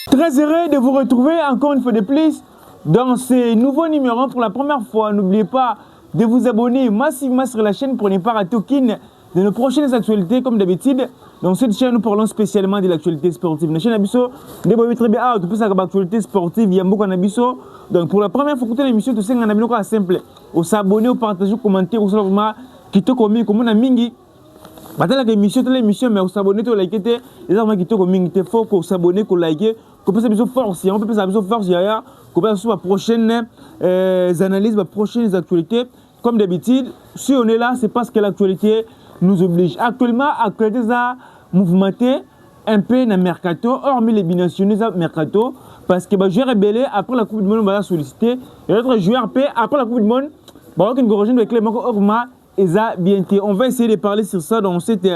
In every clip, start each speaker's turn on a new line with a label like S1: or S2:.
S1: Très heureux de vous retrouver encore une fois de plus dans ces nouveaux numéros. Pour la première fois, n'oubliez pas de vous abonner massivement sur la chaîne pour ne pas rater aucune de nos prochaines actualités comme d'habitude. Dans cette chaîne, nous parlons spécialement de l'actualité sportive. La chaîne Abisso, de très bien, tout ça, l'actualité sportive, il y a beaucoup d'Abisso. Donc pour la première fois, écoutez l'émission, tout ça, on a mis quoi simple. Au s'abonner, au partager, au commenter, au savoir, qui te commis, comme on a mingi. Batala l'émission, mais au s'abonner, au liker, les gens qui te commis, il faut qu'on s'abonne, qu'on like, qu'on peut s'abonner force, on peut s'abonner force, il y a qu'on peut sur la prochaine analyse, la prochaine actualité. Comme d'habitude, si on est là, c'est parce que l'actualité nous oblige. Actuellement, l'actualité a mouvementé un peu dans le mercato, hormis les binationaux dans le mercato, parce que les joueurs rebelles, après la Coupe du Monde, on va solliciter. Et l'autre joueur, après la Coupe du Monde, on va une avec les on va essayer de parler sur ça dans cette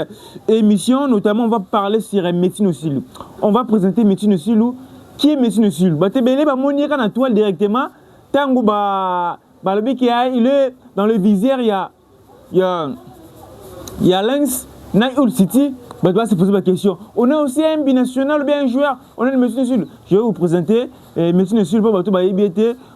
S1: émission. Notamment, on va parler sur Métine Osilou. On va présenter Métine Osilou. Qui est Métine Osilou? Il est dans la toile directement. Tango, il est dans le viseur. Il y a Lens, Naïoul City. On va se poser la question. On a aussi un binational, bien un joueur. On a le Métine Osilou. Je vais vous présenter Métine Osilou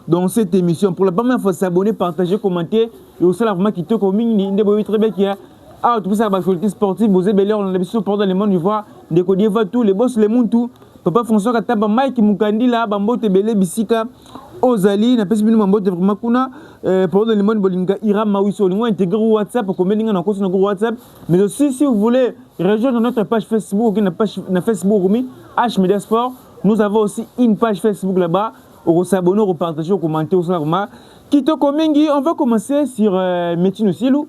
S1: dans cette émission. Pour la première fois, s'abonner, partager, commenter. Et aussi, la vraiment qui te commune, très bien qui a. Ah, tout ça, l'actualité sportive, vous avez on a l'habitude pendant le monde, voir des codiers, tout, les boss, les monde, tout. Papa François Kataba, Mike Mukandi, là, Bambo, Tebele, Bissika, Ozali, n'a pas suivi Mambo, vraiment Kuna, pendant le monde, Bolinga, Ira, Mawiso, on intégrer WhatsApp, pour combien on a encore sur notre WhatsApp. Mais aussi, si vous voulez rejoindre notre page Facebook, notre Facebook, H Media Sport, nous avons aussi une page Facebook là-bas. On s'abonne, on partage, on commente, on s'abonne. Kito Komengi, on va commencer sur Métine Osilou.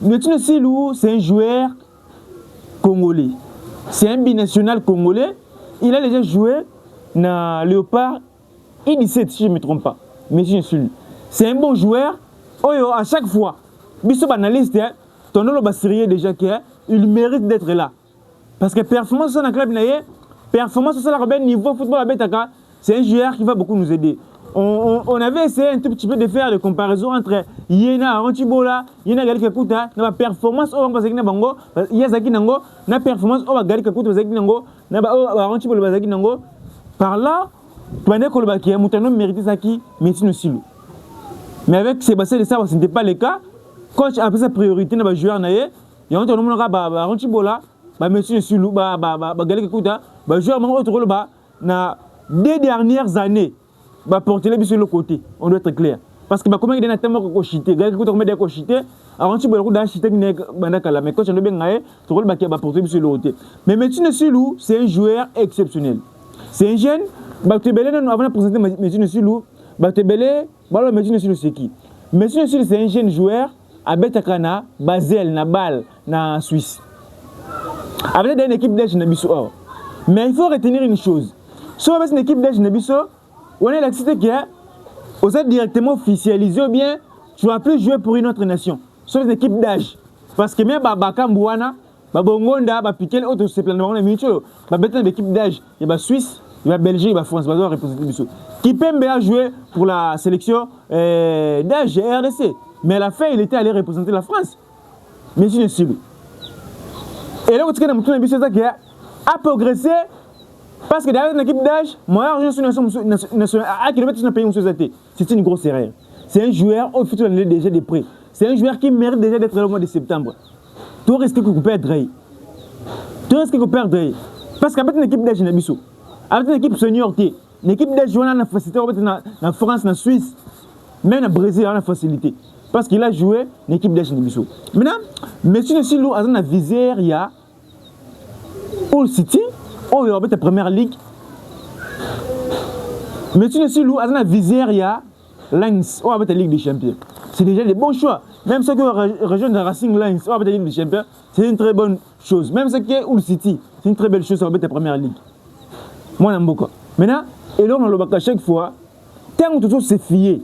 S1: Métine Osilou, c'est un joueur congolais. C'est un binational congolais. Il a déjà joué dans Léopard I-17, si je ne me trompe pas. Métine Osilou. C'est un bon joueur. À chaque fois, Bissot analyste, ton nom est sérieux déjà qu'il mérite d'être là. Parce que performance dans le club, performance sur le niveau football à Betaka, c'est un joueur qui va beaucoup nous aider. On avait essayé un tout petit peu de faire des comparaisons entre Yena, Antibola, Yena Gali Kakuta, la performance au Bazaki Nango, Yazaki Nango, la performance au Gali Kakuta Bazaki Nango, Antibola Bazaki Nango. Par là, pendant que le Baki a Moutano mérité Zaki, Métine Osilou. Mais avec Sébastien de Saba, ce n'était pas le cas. Coach a pris sa priorité dans le joueur, il y a un nom de Antibola, Métine Osilou, Gali Kakuta, le joueur autre dans 2 dernières années. Porter les sur le côté, on doit être clair. Parce que comment il y a tellement de cochité, gars qui coûtent de cochité, avant tu peux le d'acheter une bandakala, mais quand tu as bien gagné, tu peux le porter sur le côté. Mais Métine Osilou, c'est un joueur exceptionnel. C'est un jeune, Batebele, avant de présenter Métine Osilou, Batebele, Métine Osilou c'est qui? Métine Osilou c'est un jeune joueur à Betakana, Basel, Nabal, na Suisse. Avec une équipe d'âge Nabiso. Mais il faut retenir une chose. Si on a une équipe d'âge Nabiso, on est l'activité qui est, vous êtes directement officialisé ou bien tu vas plus jouer pour une autre nation. Sauf une équipe d'âge. Parce que même Bakambouana, Babongonda, Bapikel, autres, c'est plein de monde, mais l'équipe d'âge, il y a Suisse, il y a Belgique, il y a France, il va représenter Bissot. Qui peut bien jouer pour la sélection d'âge RDC. Mais à la fin, il était allé représenter la France. Mais je ne suis pas. Et là, vous avez un Bissot qui a progressé. Parce que derrière une équipe d'âge, moi, je suis à kilomètres de pays où c'est une grosse erreur. C'est un joueur au futur déjà des prêts. C'est un joueur qui mérite déjà d'être là au mois de septembre. Tout risque que vous perdrez. Tout risque que vous perdrez. Parce qu'avec une équipe d'âge, avec une équipe senior, une équipe d'âge, on a la facilité en France, en Suisse, même au Brésil, on a la facilité. Parce qu'il a joué une équipe d'âge. Maintenant, Métine Osilou, à la visière, il y a All City. Oh, il y a la première ligue. Métine Osilou, à la visière, il y a Lens. Oh, avec la Ligue des Champions. C'est déjà des bons choix. Même ceux qui rejoignent la Racing Lens, oh, avec la Ligue des Champions, c'est une très bonne chose. Même ceux qui est Hull City, c'est une très belle chose avec la première ligue. Moi, j'aime beaucoup. Maintenant, et là, on le voit à chaque fois, tant que tout c'est fié.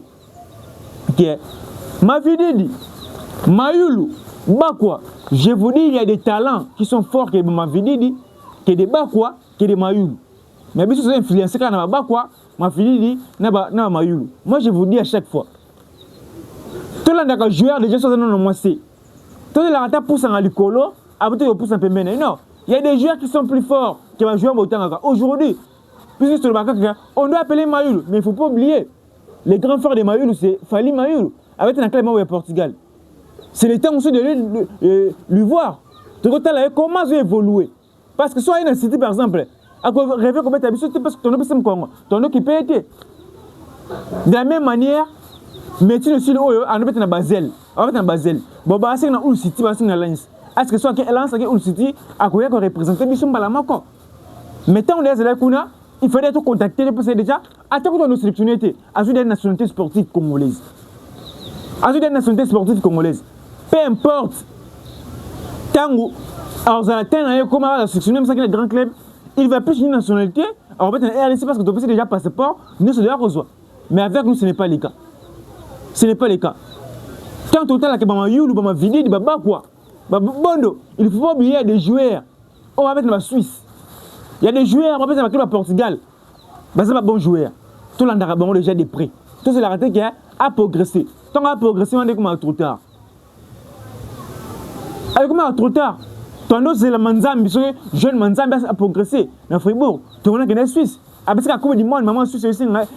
S1: Ok. Mavididi, Mayulu, Bakwa. Je vous dis, il y a des talents qui sont forts que Mavididi. Que des Bakwa, que des Mayulu. Mais bien sûr, c'est influencé quand on a Bakwa, ma fille dit, n'a Mayulu. Moi, je vous dis à chaque fois. Tout le monde joueur déjà sur un mois c'est. Tout le monde pousse en alicolo, après il pousse un peu maintenant. Non, il y a des joueurs qui sont plus forts qui vont jouer au temps. Aujourd'hui, Puisque on doit appeler Mayoulou, mais il ne faut pas oublier, les grands frères de Mayoulou, c'est Fali Mayoulou, avec un club au Portugal. C'est le temps aussi de lui voir. Comment ils ont évolué. Parce que soit une cité, par exemple, à quoi rêver comment tu as habitué, parce que ton nom est Congo, ton nom qui peut être. De la même manière, médecine aussi, on va être Basel. On va être Basel. Bon, bah, c'est dans City, c'est dans l'Alliance. Est-ce que soit qu'elle lance une City, à quoi qu'on représente, mais son balamako. Maintenant, on est à la Kuna, il fallait être contacté, parce que déjà, attends qu'on a sélectionné, à une nationalité sportive congolaise. À une nationalité sportive congolaise. Peu importe. Tango, alors ça a comment la sélectionner, même ça qui est le grand club, il va plus une nationalité, alors peut-être un RDC parce que tu as déjà passeport, nous se doit recevoir. Mais avec nous, ce n'est pas le cas. Ce n'est pas le cas. Quand total, il y a des vidéos, il y a quoi. Bondo, il ne faut pas oublier, il y a des joueurs. On va mettre dans la Suisse. Il y a des joueurs, on va mettre dans le Portugal. Ce n'est pas bon joueur. Tout le monde a déjà des prêts. Tout c'est la raté qui a progressé. Tant qu'on a progressé, on est comme trop tard. Avec comment trop tard? Ton nom c'est le Manzambi, jeune Manzambi a progressé dans Fribourg. Tu connais que dans la Suisse. Après ça, comme du monde, maman Suisse aussi, après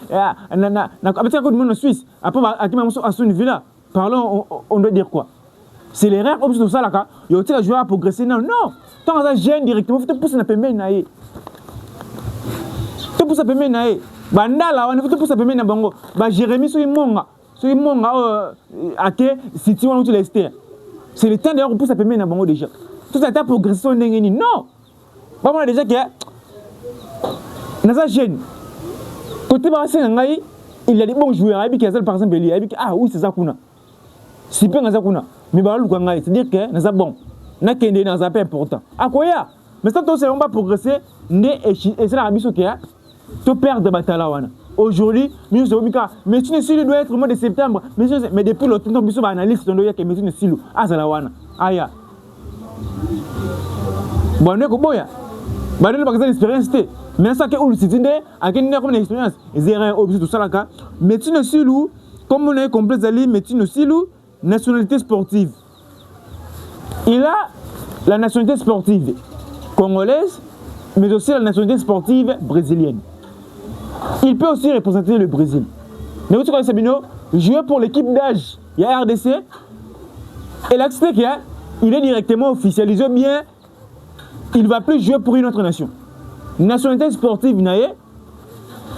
S1: ça, comme du monde en Suisse. Après, à qui maman à son villa. Parlons, on doit dire quoi? C'est l'erreur, comme tout ça là, il y a aussi un joueur à progresser. Non, non. Tant que ça gêne directement, il faut te pousser dans le paiement. Tu pousses à paiement. Bandala, on faut te pousser à paiement. Bango. Jérémy, sur Monga. Sur Monga, à qui si on utilise l'Esther. C'est le temps d'ailleurs pour ça permet d'abord déjà. Tout ça ta progression n'engagé non. Pas moi déjà que nasa jeune. Côté bassin ngai, il y a des bons joueurs avec qui par exemple il avec ah oui c'est ça kuna. Si peu nasa kuna. Mais ba lu ngai, c'est-à-dire que nasa bon. Na kende nasa pas important. Akoya. Mais ça toi c'est on va progresser né et c'est la biso que tu perds de batala wana. Aujourd'hui, nous sommes mais tu ne sais doit être au mois de septembre. Mais depuis le temps, nous sommes analystes, on doit dire que mais tu ne sais pas. Ah, c'est la wana. Aya. Bon, on est comme boya. Bah, nous avons l'expérience. Mais ça, que on s'est dit, à quel niveau comme l'expérience, ils errent obligé tout ça là. Mais tu ne sais pas, comme on est complet d'aller, mais tu ne sais pas, nationalité sportive. Il a la nationalité sportive congolaise, mais aussi la nationalité sportive brésilienne. Il peut aussi représenter le Brésil. Mais vous savez, Sabino, jouer pour l'équipe d'âge, il y a RDC. Et là, c'est qu'il est directement officialisé bien. Il ne va plus jouer pour une autre nation. Nationalité sportive,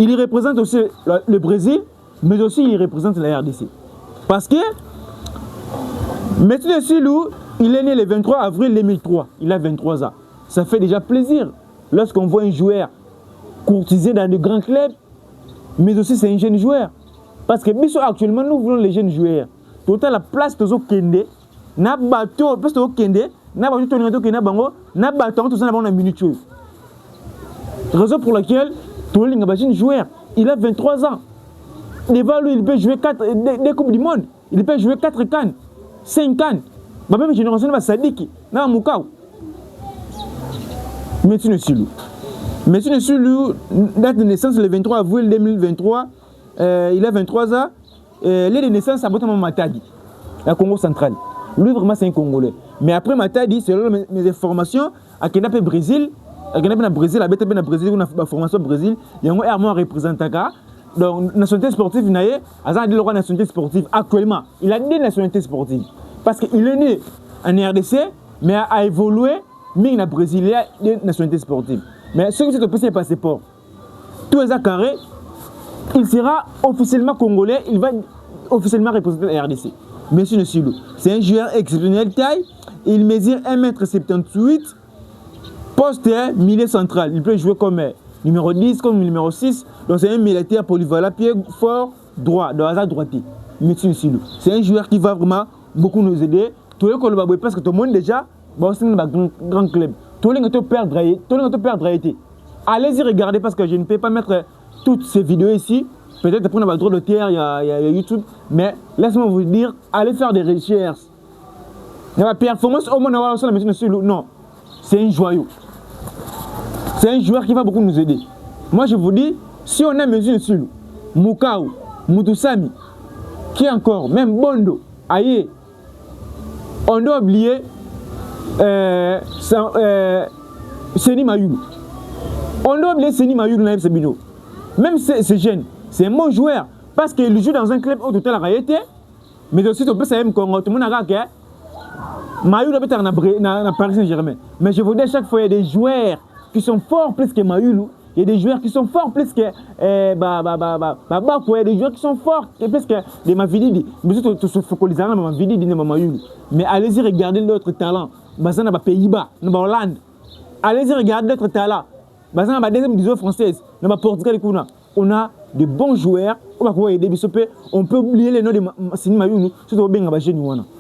S1: il représente aussi le Brésil, mais aussi il représente la RDC. Parce que, M. Silou, il est né le 23 avril 2003. Il a 23 ans. Ça fait déjà plaisir lorsqu'on voit un joueur courtisé dans de grands clubs, mais aussi c'est un jeune joueur. Parce que actuellement, nous voulons les jeunes joueurs. Total la place de Kende, na bateau, place de Kende, na bateau Tonito Kena Bango, na bateau tout ça dans une minute. Raison pour laquelle Toling a un joueur. Il a 23 ans. Devant lui, il peut jouer des Coupes du Monde. Il peut jouer 4 cannes, 5 cannes. Même génération va Sadiki, na Moukao. Mais tu ne sais pas. Monsieur Sulou, date de naissance le 23 avril 2023, il a 23 ans. L'année de naissance, c'est Botamama Matadi, la Congo centrale. Lui, vraiment, c'est un Congolais. Mais après Matadi, selon mes informations, à Kenapé Brésil, à Kenapé Brésil, à Bétabé Brésil, on a une formation au Brésil, il y a un Herman représentant. Donc, nationalité sportive, il a le roi nationalité sportive actuellement. Il a des nationalités sportives. Parce qu'il est né en RDC, mais a évolué, mais il a Brésil, il a des nationalités sportives. Mais ce qui est le passeport, tout est carré, il sera officiellement congolais, il va officiellement représenter la RDC. Monsieur Silou, c'est un joueur exceptionnel taille, il mesure 1m78, poste milieu central. Il peut jouer comme numéro 10, comme numéro 6, donc c'est un militaire polyvalent, pied fort, droit, de hasard droitier. Monsieur Silou, c'est un joueur qui va vraiment beaucoup nous aider. Tout le monde, parce que tout le monde déjà, c'est un grand club. Tout le monde peut perdre. Allez-y regarder parce que je ne peux pas mettre toutes ces vidéos ici. Peut-être pour le droit de terre, il y a YouTube. Mais laissez-moi vous dire, allez faire des recherches. La performance au monde, non, c'est un joyau. C'est un joueur qui va beaucoup nous aider. Moi, je vous dis, si on a M. Sulou, Moukao, Moutoussami, qui encore, même Bondo, Aye, on doit oublier Seni Mayoulou. On doit oublier Seni Mayulu na Sebino. Même ce jeune, c'est un bon joueur. Parce qu'il joue dans un club où tout est la réalité. Mais aussi, on peut savoir que tout le monde a gagné. Mayulu peut-être dans Paris Saint-Germain. Mais je vous dis, chaque fois, il y a des joueurs qui sont forts plus que Mayulu. Il y a des joueurs qui sont forts plus que il y a des joueurs qui sont forts plus que des Mavididi. Mais tout se focaliser sur Mavididi et Mayulu. Mais allez-y regarder l'autre talent. Dans les Pays-Bas, dans la Hollande. Allez-y regarder l'autre talent. Dans la deuxième division française, dans le Portugal, on a de bons joueurs. On peut oublier les noms de Seni Mayulu.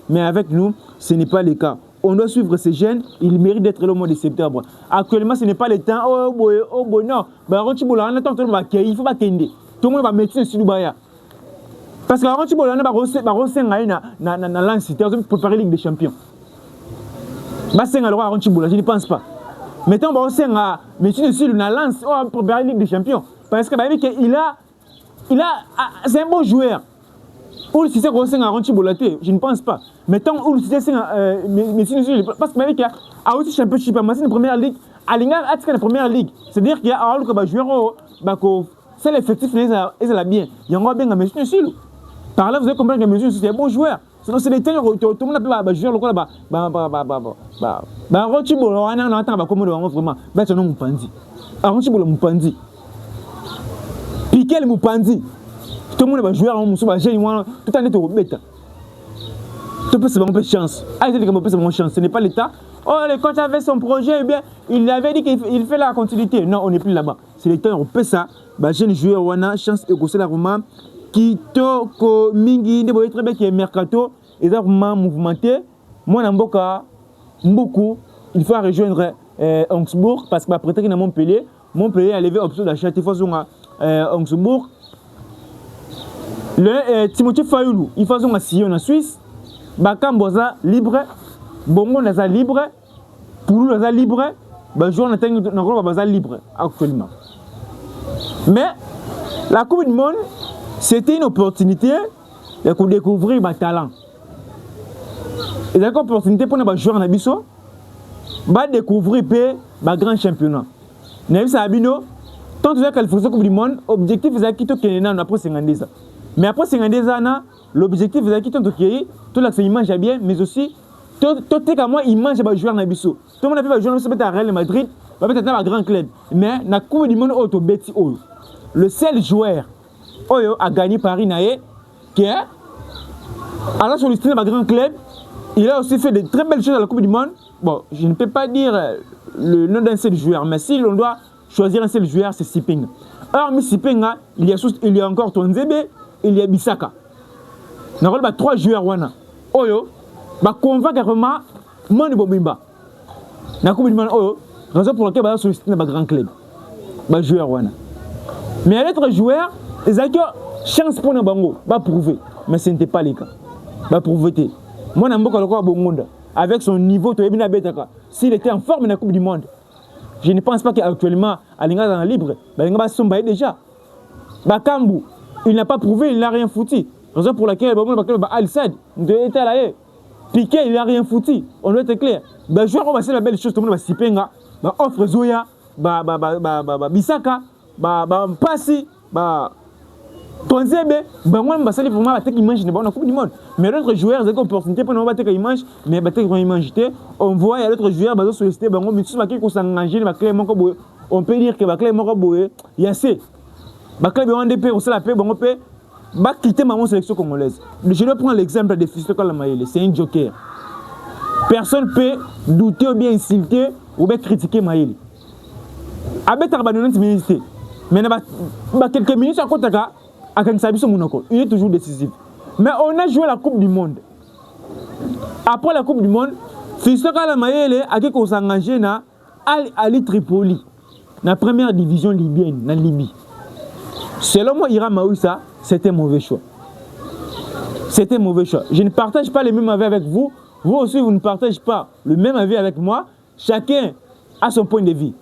S1: Mais avec nous, ce n'est pas le cas. On doit suivre ces jeunes, ils méritent d'être là au mois de septembre. Actuellement, ce n'est pas le temps. Oh boy, non. Il faut pas kende. Tout le monde va mettre sur Dubaï. Parce que quand tu vas dans l'ancité, on va préparer la Ligue des Champions. Je ne pense pas. Mettons, on va mettre sur la lance, on va préparer la Ligue des Champions. Parce que c'est un bon joueur. Ou si c'est qu'on s'est arrangé pour la tête, je ne pense pas. Mettons, ou si c'est parce que avec a aussi championship, c'est la première ligue. À la première ligue, c'est-à-dire qu'il y a un joueur, c'est l'effectif, il est bien. Il y a un bien à monsieur dessus. Par là, vous allez comprendre que monsieur c'est un bon joueur. C'est des temps où tout le monde a joué le là-bas. On attend comment vraiment. Ben, c'est non Mupandi. Arrangé pour le Mupandi. Piqué le Mupandi. Tout le monde va jouer en Moussou, tout le temps bête. Tout peut se faire chance. Ah, il dit que c'est mon chance. Ce n'est pas l'État. Oh, le coach avait son projet, eh bien, il avait dit qu'il fait la continuité. Non, on n'est plus là-bas. C'est l'État européen, ça. Bah, jeune joueur, on a chance et que c'est la Roma. Qui toko mingi, ne voyez très bien qu'il y a mercato. Et ça, vraiment mouvementé. Moi, Namboka, beaucoup, il faut rejoindre Augsbourg parce que après, il y a Montpellier. Montpellier a levé option d'achat. Il faut Augsbourg. Le Timothée Fayoulou, il faut un Sion en Suisse. Bakam Boza libre. Bongo Naza libre. Poulou Naza libre. Joueur Naza libre actuellement. Mais la Coupe du Monde, c'était une opportunité de découvrir ma talent. Et c'est une opportunité pour les joueurs Nabiso de découvrir le grand championnat. Nabisa Abino, tant que tu as qualifié la Coupe du Monde, l'objectif est de quitter Kenan après 50 ans. Mais après 50 ans, l'objectif est de quitter Tokyo, tout l'accès il mange bien, mais aussi, tout le monde il mange les joueurs Nabiso. Tout le monde a fait les joueurs Nabiso à Real Madrid, peut-être dans un grand club. Mais dans la Coupe du Monde, le seul joueur qui a gagné Paris, qui est alors sur le style d'un grand club, il a aussi fait de très belles choses dans la Coupe du Monde. Bon, je ne peux pas dire le nom d'un seul joueur, mais si on doit choisir un seul joueur, c'est Siping. Hormis Siping, il y a encore Tonzebe, il y a Bissaka. Nous avons 3 joueurs. Oyo, convaincre vraiment Manu Bobimba. Dans la Coupe du Monde, raison pour laquelle il a sur le style d'un grand club. Joueur. Mais il y a d'autres joueurs, ils ont chance pour nous prouver. Mais ce n'était pas le cas. Prouver. Moi, je avec son niveau, s'il était en forme dans la Coupe du Monde, je ne pense pas qu'actuellement, à l'Inga dans la libre, il va déjà. Bakambu, il n'a pas prouvé, il n'a rien foutu. Raison pour laquelle Al-Sad, était là. Piqué, il n'a rien foutu. On doit être clair. Joueur, on va faire la belle chose, tout le monde va Sipenga, offre Zoya, Bissaka, Passi, Tonzebe, moi, je vais vraiment battre image dans la Coupe du Monde. Mais d'autres joueurs, ils ont l'opportunité pour nous battre image, mais battre image, on voit, il y a d'autres joueurs, ils ont sollicité, on peut dire que il y a assez. Quitter ma sélection congolaise. Je vais prendre l'exemple de Fiston Kalamaïle, c'est un joker. Personne ne peut douter ou bien insulter ou bien critiquer Maïle. Avec abandonné cette ministère. Mais quelques minutes à côté il est toujours décisif. Mais on a joué la Coupe du Monde. Après la Coupe du Monde, Fiston Kalamaïle a s'engagé à Ali Tripoli, dans la première division libyenne, dans Libye. Selon moi, Ira Maouissa, c'était un mauvais choix. C'était un mauvais choix. Je ne partage pas le même avis avec vous. Vous aussi, vous ne partagez pas le même avis avec moi. Chacun a son point de vue.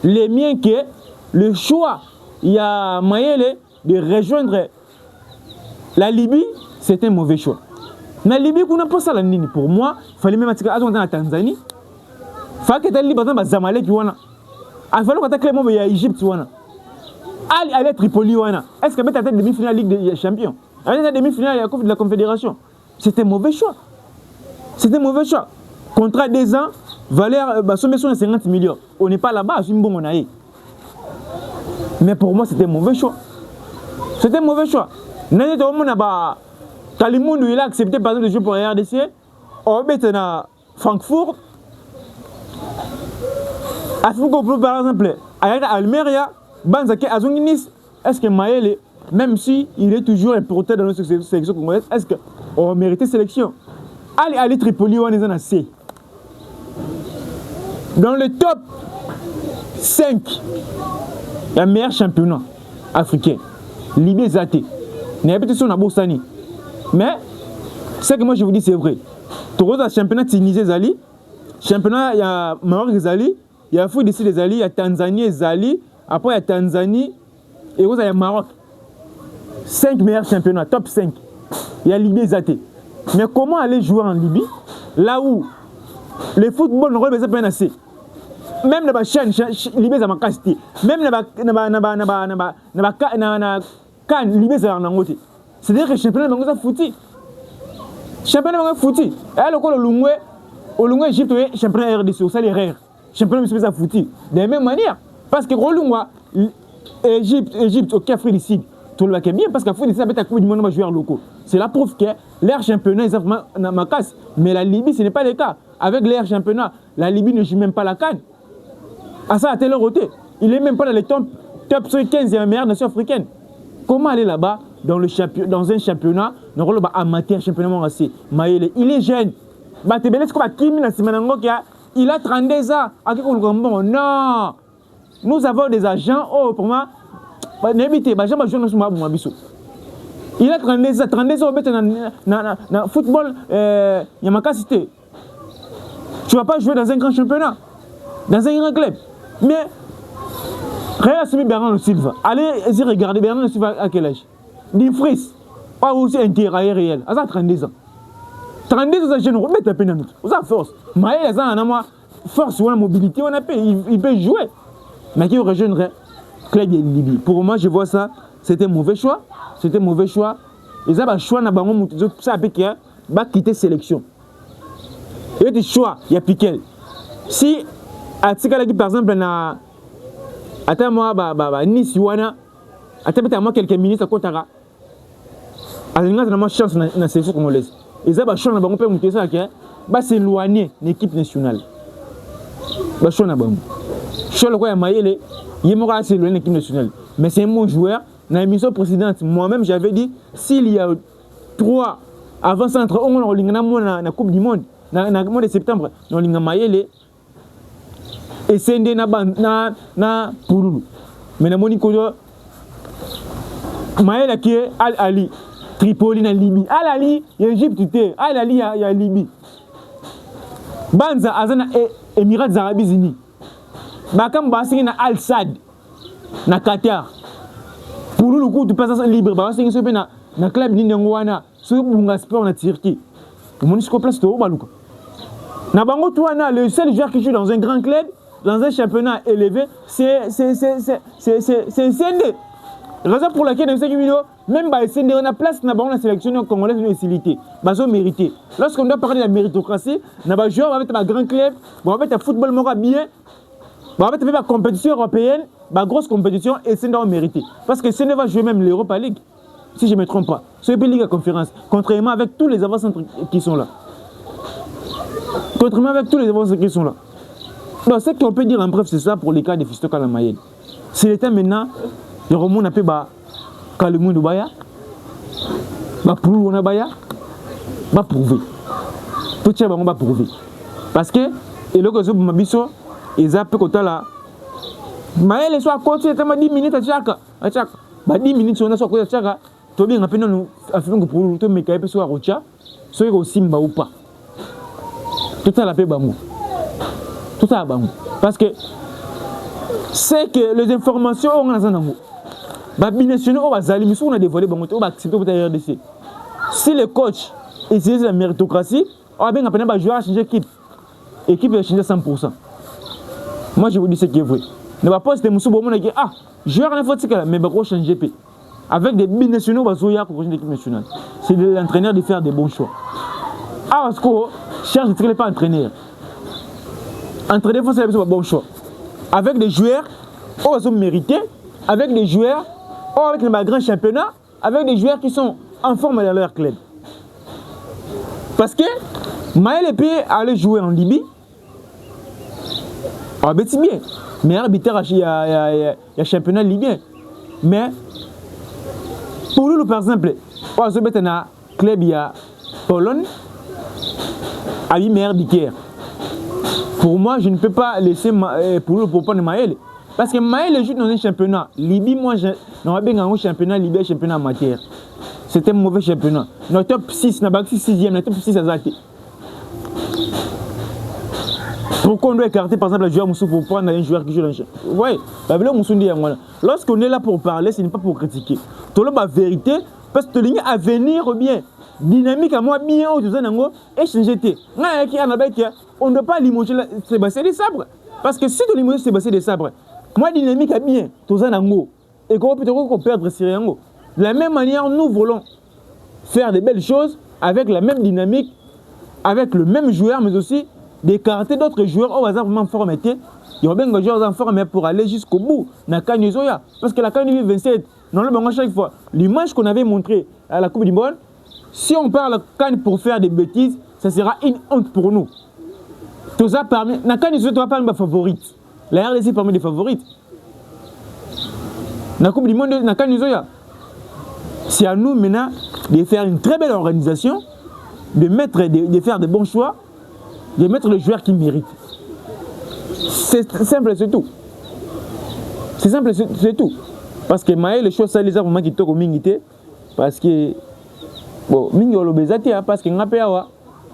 S1: Les miens que le choix, il y a Maïele de rejoindre la Libye, c'est un mauvais choix. La Libye, on n'a pas ça pour moi. Il fallait même attendre la Tanzanie. Il fallait que la Libye, Zamalek, Il fallait attaquer le moment il y a Égypte allez Tripoli est-ce que mettre tête demi-finale Ligue des Champions, avec demi-finale la Coupe de la Confédération, c'était mauvais choix. C'était mauvais choix. Contrat 2 ans, valeur somme 50 millions. On n'est pas là-bas, c'est bon on a. Mais pour moi c'était mauvais choix. C'était mauvais choix. N'ayez pas mon aba Kalimundu il a accepté par exemple de jouer pour la RDC. On met à Francfort. À Francfort par exemple, à Almeria, Banzake Azunginis, est-ce que Maël, même si il est toujours important dans notre sélection congolaise, est-ce qu'on mérite sélection? Allez Tripoli on est en C. Dans le top 5, il y a le meilleur championnat africain. Libye Zate. Il y a peut-être son Aboussani. Mais, ce que moi je vous dis, c'est vrai. Tout le championnat tunisien Zali, championnat, il y a Maroc Zali, il y a Fou d'ici Zali, il y a Tanzanie Zali, après il y a Tanzanie, et vous avez Maroc. 5 meilleurs championnats, top 5. Il y a Libye Zate. Mais comment aller jouer en Libye, là où le football n'aurait pas besoin assez. Même dans la chaîne, Libye ça m'a cassé. Même dans la canne, Libye ça m'a cassé. C'est-à-dire que le championnat est foutu. Le championnat est foutu. Et alors que le Lungwe Égypte, le championnat RDC, c'est les rares. Le championnat est foutu. De la même manière. Parce que le Lungwe, Égypte, ok, Afrique du Sud, tout le monde est bien parce qu'Afrique du Sud a Coupe du monde joueur locaux. C'est la preuve que l'air championnat est ma casse. Mais la Libye, ce n'est pas le cas. Avec l'air championnat, la Libye ne joue même pas la canne. À ça, à tel côté. Il n'est même pas dans les top 15 des meilleures nations africaines. Comment aller là-bas dans un championnat, dans le amateur championnat Maël, il est jeune. Il a 32 ans. Non. Nous avons des agents. Oh, pour moi, il a 32 ans. 32 ans, dans football, il y a ma cité. Tu ne vas pas jouer dans un grand championnat, dans un grand club. Mais, regardez Bernardo Silva. Allez regarder Bernardo Silva à quel âge? Dimfries, pas aussi intérêt réel. À ça, 32 ans. 32 ans, je ne remets pas peine à nous. Vous avez force. Maël, ça a force ou la mobilité, on a il peut jouer. Mais qui rejoindrait club de Libye. Pour moi, je vois ça, c'était mauvais choix. C'était mauvais choix. Et ça, choix n'a pas ça va quitter sélection. Il y a des choix, il y a Piquel. Si, à Tsikala, par exemple, attends-moi, Nice, Yuana, attends-moi quelques minutes à Kotara. Alors, il y a chance dans la sélection congolaise. Et ça, on peut monter ça, s'éloigner de l'équipe nationale. Je suis le Maël, il est s'éloigner de l'équipe nationale. Mais c'est un bon joueur. Dans l'émission précédente, moi-même, j'avais dit, s'il y a 3 avant-centres, on a la Coupe du Monde, dans le mois de septembre, on a Maël et c'est na Pouloulou. Mais dans mon côté, Maël qui est Al-Ali. Tripoli en Libye. Al-Ali, il y a Égypte, Al-Ali, il y a Libye. Banza, Azana, Émirats Arabes Unis. Bakam Bassing na Al-Sad, na Qatar. Pour le coup, tu passes libre. Bassing se fait na club Ningwana, sur Bunga Sport na Turquie. Le monde se place au Balouka. Na Bango Touana, le seul joueur qui joue dans un grand club, dans un championnat élevé, c'est CND. Raison pour laquelle dans cette vidéo, même si on a place dans la sélection congolaise de facilité, ils ont mérité. Lorsqu'on doit parler de la méritocratie, on va jouer avec un grand club, on va mettre un football bien, on va mettre une compétition européenne, une grosse compétition, et c'est doit mériter. Parce que ce ne va jouer même l'Europa League, si je ne me trompe pas. C'est une ligue à conférence, contrairement avec tous les avancées qui sont là. Contrairement avec tous les avancées qui sont là. Donc, ce qu'on peut dire en bref, c'est ça pour les cas de Fiston Kalamayen. C'est l'état maintenant. Le roman n'a pas Kalimundu Baya, Poulou Baya, va prouver. Tout ça va prouver. Parce que, et le cas de Mabiso, ils ont peu là. Maël soit côté, tu m'as 10 minutes à chaque. 10 minutes, on a soit côté à chaque. Tu bien rappeler nous, afin que pour tout me caper soit Rocha, soit au Simba ou pas. Tout ça la paix Bamou. Tout ça Bamou. Parce que, c'est que les informations ont un angle. Binationaux, on a dévoilé, on va accepter la RDC. Si le coach utilise la méritocratie, on va bien apprendre à jouer à changer d'équipe. L'équipe va changer 100%. Moi, je vous dis ce qui est vrai. ne va pas se démontrer ah joueur ne faut pas mais va changer p avec des binationaux bazoya pour l'équipe nationale. C'est de l'entraîneur de faire des bons choix. Ah parce que cherche de tirer pas entraîneur. Entraîneur faut faire des bons choix avec des joueurs on va mériter avec des joueurs avec les grands championnats avec des joueurs qui sont en forme dans leur club. Parce que Maël Epé allait jouer en Libye. Ah ben c'est bien. Mais arbitre il y a championnat libyen. Mais pour nous par exemple, on se met dans club il y a Pologne. A eu meilleur arbitre. Pour moi, je ne peux pas laisser pour nous pour prendre Maël. Parce que Maël joue dans un championnat. Libye, moi, dans un championnat libyen, championnat amateur. C'était un mauvais championnat. Notre top 6, n'a pas 6e, notre top 6 à Zaki. Pourquoi on doit écarter par exemple le joueur Moussou pour prendre un joueur qui joue dans le champ? Oui, lorsqu'on est là pour parler, ce n'est pas pour critiquer. Tout le monde a vérité, parce que tu as venir bien. Dynamique à moi bien, et changer. On ne doit pas limoger Sébastien des sabres. Parce que si tu limoges Sébastien des sabres, moi dynamique à bien, tout ça et qu'on peut perdre Syriango. De la même manière, nous voulons faire de belles choses avec la même dynamique, avec le même joueur, mais aussi d'écarter d'autres joueurs au hasard vraiment formés. Il y a bien des joueurs en forme pour aller jusqu'au bout. Parce que la CAN 2027, dans le banc chaque fois, l'image qu'on avait montrée à la Coupe du Monde, si on parle CAN pour faire des bêtises, ça sera une honte pour nous. Tout ça parmi. La CAN 2027 doit parmi mes favorites. La RDC parmi des favorites. La Coupe du Monde, la CAN 2027. C'est à nous maintenant de faire une très belle organisation, de faire de bons choix, de mettre le joueur qui mérite. C'est simple, c'est tout. C'est simple, c'est tout. Parce que Maël, les choses, ça les a vraiment qui toquent au mingité. Parce que, bon, mingi au lobezati, parce que n'a pas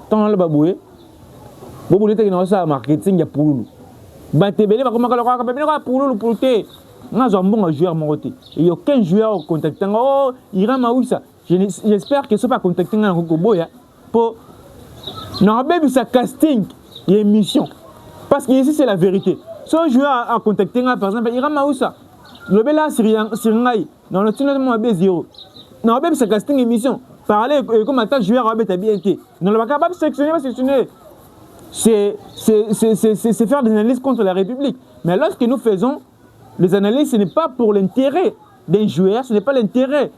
S1: tant le baboué. Bon, vous êtes dans ça, marketing, il y a pour nous. Batébélé va comment pour nous, pour te. Nous avons un bon joueur monté. Il n'y a aucun joueur contactant. Oh, il rame où ça. J'espère que ce n'est pas contactant dans le pour. Non, même ça casting, il y a une mission. Parce que ici, c'est la vérité. Si un joueur a contacté, par exemple, il rame où ça. Le bel là, c'est Ngai. Dans le tunnel, on a B0. Non, même ça casting émission. Parler comme un tel joueur a bien été. Non, le capable de sélectionner, c'est faire des analyses contre la République. Mais lorsque nous faisons les analyses, ce n'est pas pour l'intérêt d'un joueur, ce n'est pas l'intérêt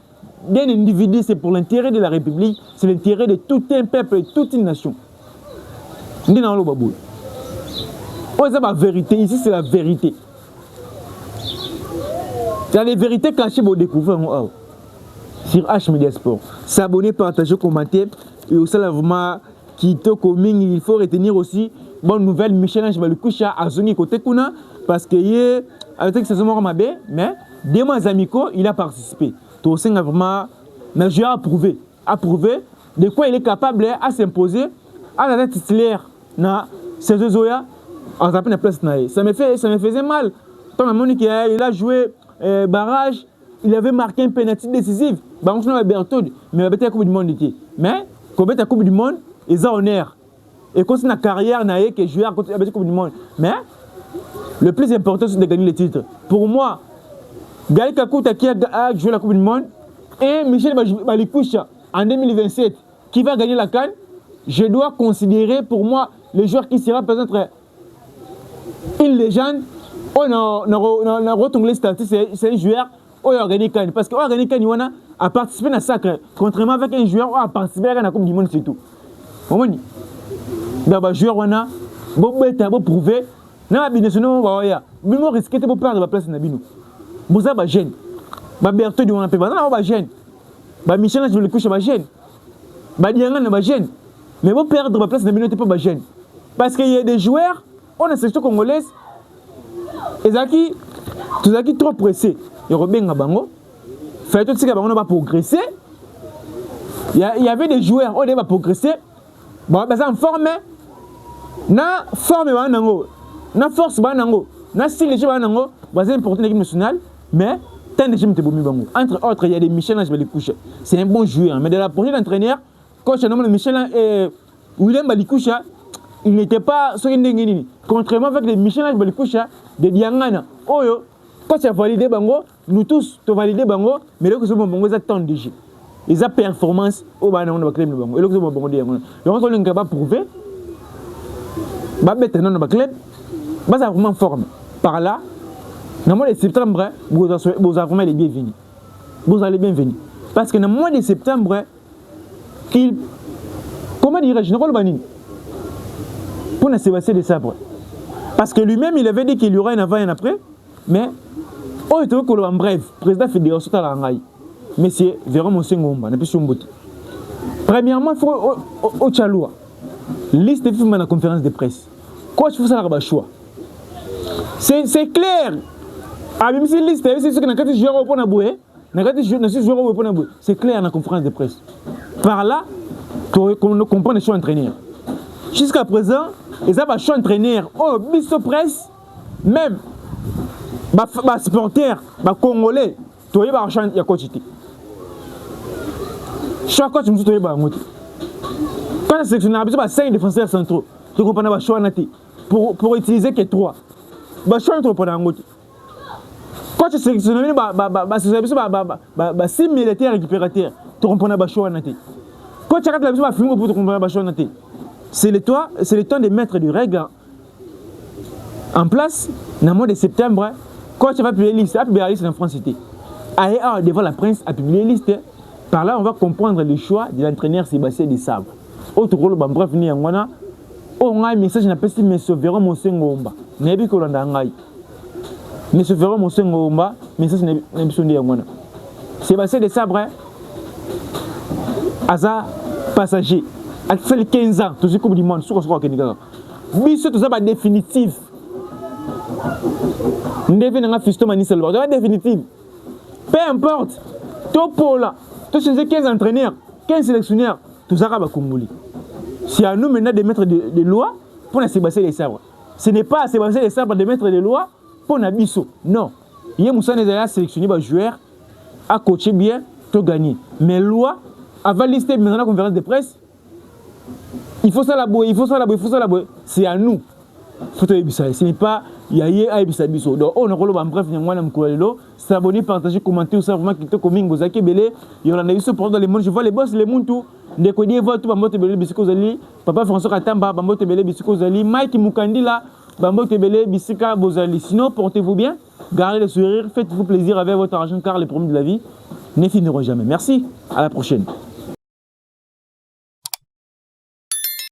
S1: d'un individu, c'est pour l'intérêt de la République, c'est l'intérêt de tout un peuple et toute une nation. On est dans le babou. On est la vérité, ici c'est la vérité. Il y a des vérités cachées pour découvrir sur H Media Sport. S'abonner, partager, commenter. Et aussi, là, vraiment, qui te commune, il faut retenir aussi, bonne nouvelle, Michel Ange Balikoucha a zoni côté Kuna, parce que avec ce moment mabé, mais des mois amicaux, il a participé. Tout ça, vraiment, le joueur a prouvé de quoi il est capable à s'imposer à la titulaire na ces Zoya en tapant la place. Ça me faisait mal. Tant il a joué barrage, il avait marqué un penalty décisif. Bah on a Berthaud, mais il a la Coupe du Monde. Mais quand il a la Coupe du Monde, il a honneur. Et quand c'est une carrière que joueur à la Coupe du Monde. Mais le plus important, c'est de gagner le titre. Pour moi, Gaël Kakouta qui a joué la Coupe du Monde et Michel Balikoucha en 2027 qui va gagner la CAN, je dois considérer pour moi le joueur qui sera peut-être une légende. On a retourné les statistiques, c'est un joueur qui a gagné la CAN. Parce qu'il a gagné la CAN, a participé à la sacre. Contrairement avec un joueur qui a participé à la Coupe du Monde, c'est tout. Vous un joueur qui a prouvé. Na binationaux ba ya bino risquer de perdre la place na bino boza ba jeune ba Berthaud di wana pe ba na ba jeune ba Michel Ange Balikoucha ba jeune ba Dianga na ba jeune mais vous perdre la place na bino t'es pas ba jeune parce qu'il y a des joueurs on a sélection congolaise ezaki tozaki trop pressé et robenga bango fait tout ce que bango va progresser il y avait des joueurs on va progresser ba ça en forme na forme ba nango na force banango na style de banango basé important l'équipe nationale mais tant de jeunes te bomi bango entre autres il y a des Michel Ange Balikoucha c'est un bon joueur mais de la prochaine entraîneur coach nommé Michel William Balikoucha il n'était pas ce qu'il Contrairement avec les Michel Balikoucha, des Diangana, Oyo, quand tu as validé Bango, nous tous, tu as validé Bango, mais là, que Bango, ils attendent déjà. Ils ont performance, au Bango, on va claim le Bango. Et là, que Bango, donc, on ne peut pas prouver, bah, maintenant, on va claim, bah, ça vraiment forme. Par là, dans le mois de septembre, vous avez vraiment les bienvenus. Vous allez bienvenus. Parce que dans le mois de septembre, comment dirais-je, je ne sais pas pour Sébastien de Sabre. Parce que lui-même, il avait dit qu'il y aura un avant et un après, mais, oh, il était en bref, président fédération de la Rangaï, monsieur Véron Monsengomba, n'a plus de premièrement, il faut au Tchaloua, liste de films dans la conférence de presse. Quoi, tu fais ça là-bas, choix. C'est clair. Ah, même si liste, c'est ce que nous joueur au point d'aboué, c'est clair dans la conférence de presse. Par là, on comprend les choix entraîneurs. Jusqu'à présent, ils ont un choix entraîneur. Oh, biso presse, même, les supporters, les Congolais, tu vois, il y a un choix de coach. Chaque coach, tu vois, il y a un choix. Quand tu sélectionnes, il y a 5 défenseurs centraux. Tu comprends le choix pour utiliser que 3. Le choix entrepreneur. Quand tu sélectionnes, il y a 6 militaires récupérateurs. Tu comprends le choix. Quand tu regardes la film pour comprendre le choix. C'est le temps de mettre des règles en place dans le mois de septembre. Quand tu vas publier la liste, en France, c'était devant la presse, à publier la liste. Par là, on va comprendre le choix de l'entraîneur Sébastien de Sabre. Autre rôle, bref, on a un message, on appelle ça M. Véron Monsengomba. N'est-ce pas qu'on a un M. Véron Monsengomba, message n'est pas dit. Sébastien de Sabre, Aza passager. À 15 ans, tout ce que du monde, ce que je crois que nous avons. Biso, tout ça va définitif. Nous devons faire fiston manis seulement. Ça va définitif. Peu importe. Tout pour là. Tout ce 15 entraîneurs, 15 sélectionneurs, tout ça va Congolais. C'est à nous maintenant de mettre des lois pour Sébastien de Sabre. Ce n'est pas à Sébastien de Sabre de mettre des lois pour Nabiso. Non. Il y a Moussa Nezaya sélectionné des joueurs, à coacher bien, tout gagner. Mais loi, avant de lister maintenant la conférence de presse, il faut ça la bouée, il faut ça la bouée, il faut ça la bouée. C'est à nous. Faut te dire ça. Ce n'est pas Yaye Aïbisa Biso. Donc, on a rôle en bref, il y a un peu s'abonner, partager, commenter, ou ça vraiment qui te communique, vous avez belé. Il y en a eu ce problème dans les mondes. Je vois les boss, les mondes tout. Dès qu'on dit, votre bambote belé, bisiko zali. Papa François Katamba, bambote belé, bisiko zali. Mike Mukandi là, bambote belé, bisika bozali. Sinon, portez-vous bien, gardez le sourire, faites-vous plaisir avec votre argent car les problèmes de la vie ne finiront jamais. Merci, à la prochaine.